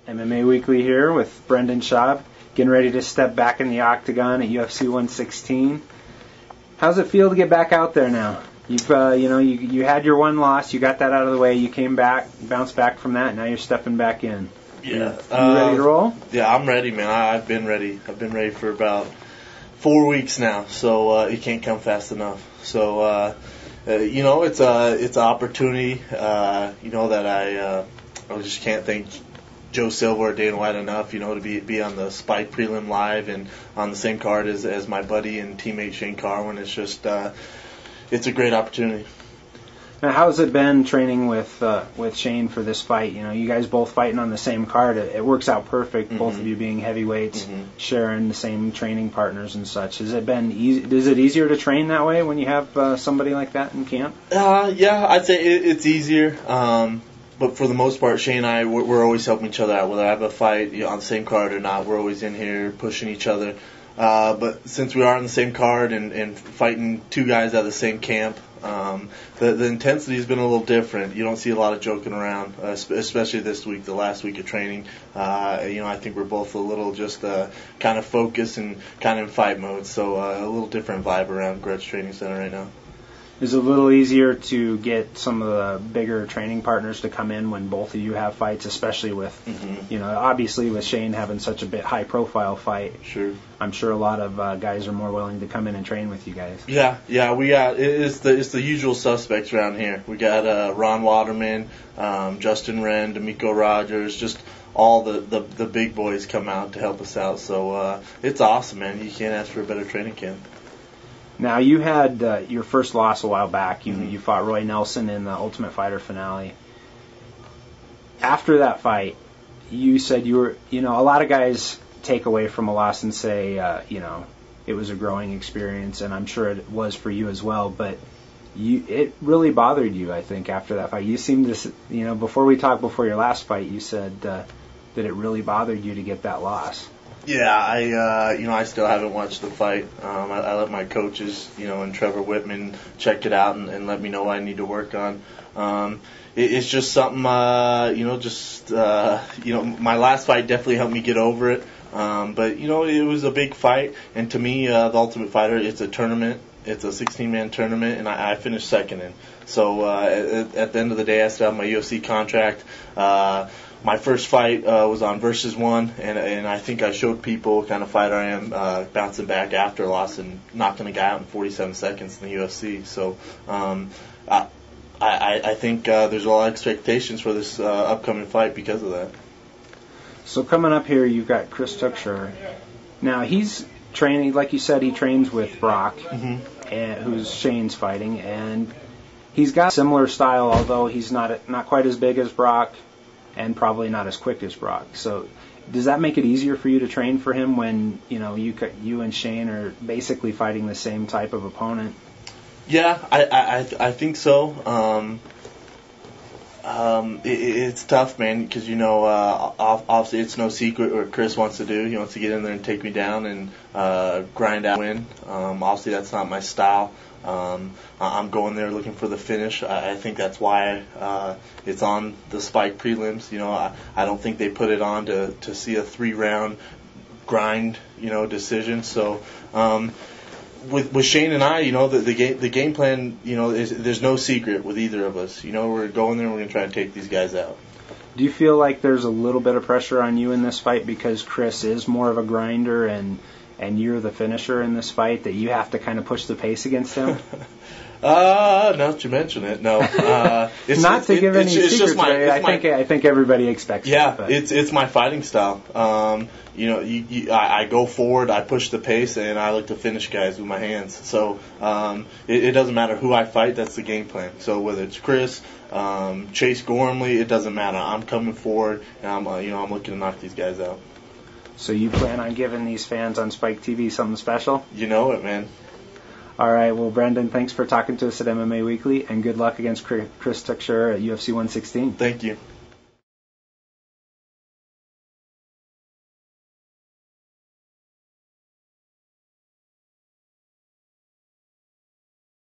MMA Weekly here with Brendan Schaub, getting ready to step back in the octagon at UFC 116. How's it feel to get back out there now? You've you had your one loss, you got that out of the way, you came back, bounced back from that, now you're stepping back in. Yeah. You ready to roll? Yeah, I'm ready, man. I've been ready. I've been ready for about 4 weeks now, so it can't come fast enough. So it's an opportunity. That I just can't thank Joe Silva or Dana White enough, to be on the Spike prelim live and on the same card as my buddy and teammate Shane Carwin. It's just it's a great opportunity. Now, how's it been training with Shane for this fight? You guys both fighting on the same card. It works out perfect. Mm-hmm. Both of you being heavyweights, mm-hmm. sharing the same training partners and such. Has it been easy? Is it easier to train that way when you have somebody like that in camp? Yeah, I'd say it's easier. But for the most part, Shane and I, we're always helping each other out. Whether I have a fight on the same card or not, we're always in here pushing each other. But since we are on the same card and fighting two guys out of the same camp, the intensity has been a little different. You don't see a lot of joking around, especially this week, the last week of training. I think we're both a little just kind of focused and kind of in fight mode. So a little different vibe around Grudge Training Center right now. Is it a little easier to get some of the bigger training partners to come in when both of you have fights, especially with, mm-hmm. Obviously with Shane having such a high-profile fight? Sure. I'm sure a lot of guys are more willing to come in and train with you guys. Yeah, we got it's the usual suspects around here. We got Ron Waterman, Justin Wren, D'Amico Rogers, just all the big boys come out to help us out. So it's awesome, man. You can't ask for a better training camp. Now, you had your first loss a while back. You fought Roy Nelson in the Ultimate Fighter finale. After that fight, you said you were, a lot of guys take away from a loss and say, it was a growing experience, and I'm sure it was for you as well, but it really bothered you, I think, after that fight. You seemed to, before your last fight, you said that it really bothered you to get that loss. Yeah, I still haven't watched the fight. I let my coaches, and Trevor Whitman check it out and let me know what I need to work on. It's just something, my last fight definitely helped me get over it. But it was a big fight, and to me, the Ultimate Fighter, it's a tournament. It's a 16-man tournament, and I finished second in. So at the end of the day, I still have my UFC contract. My first fight was on Versus 1, and I think I showed people what kind of fighter I am, bouncing back after a loss and knocking a guy out in 47 seconds in the UFC. So I think there's a lot of expectations for this upcoming fight because of that. So coming up here, you've got Chris Tuchscherer. Now, he's training, like you said, he trains with Brock, mm-hmm. Who's Shane's fighting, and he's got a similar style, although he's not quite as big as Brock, and probably not as quick as Brock. So does that make it easier for you to train for him when you and Shane are basically fighting the same type of opponent? Yeah, I think so. It's tough, man, because obviously it's no secret what Chris wants to do. He wants to get in there and take me down and grind out and win. Obviously that's not my style. I'm going there looking for the finish. I think that's why it's on the Spike prelims. I don't think they put it on to see a 3-round grind, decision. So with Shane and I, the game plan, there's no secret with either of us. We're going there and we're going to try and take these guys out. Do you feel like there's a little bit of pressure on you in this fight because Chris is more of a grinder and you're the finisher in this fight, that you have to kind of push the pace against him? Now that you mention it, no. It's not to give any secrets away. I think everybody expects that. Yeah, it's my fighting style. I go forward, I push the pace, and I like to finish guys with my hands. So it doesn't matter who I fight. That's the game plan. So whether it's Chris, Chase Gormley, it doesn't matter. I'm coming forward, and I'm looking to knock these guys out. So you plan on giving these fans on Spike TV something special? You know it, man. All right. Well, Brendan, thanks for talking to us at MMA Weekly, and good luck against Chris Tuchscherer at UFC 116. Thank you.